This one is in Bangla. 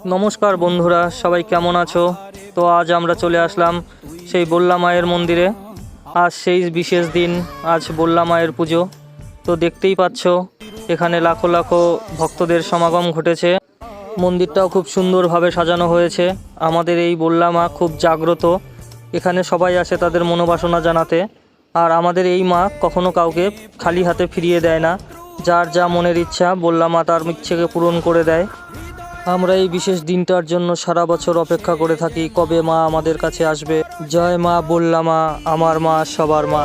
নমস্কার বন্ধুরা, সবাই কেমন আছো? তো আজ আমরা চলে আসলাম সেই বল্লা মায়ের মন্দিরে। আজ সেই বিশেষ দিন, আজ বল্লা মায়ের পুজো। তো দেখতেই পাচ্ছ এখানে লাখো লাখো ভক্তদের সমাগম ঘটেছে। মন্দিরটাও খুব সুন্দরভাবে সাজানো হয়েছে। আমাদের এই বল্লা মা খুব জাগ্রত, এখানে সবাই আসে তাদের মনোবাসনা জানাতে। আর আমাদের এই মা কখনো কাউকে খালি হাতে ফিরিয়ে দেয় না। যার যা মনের ইচ্ছা বল্লা মা তার ইচ্ছেকে পূরণ করে দেয়। আমরা এই বিশেষ দিনটার জন্য সারা বছর অপেক্ষা করে থাকি, কবে মা আমাদের কাছে আসবে। জয় মা বল্লা মা, আমার মা, সবার মা।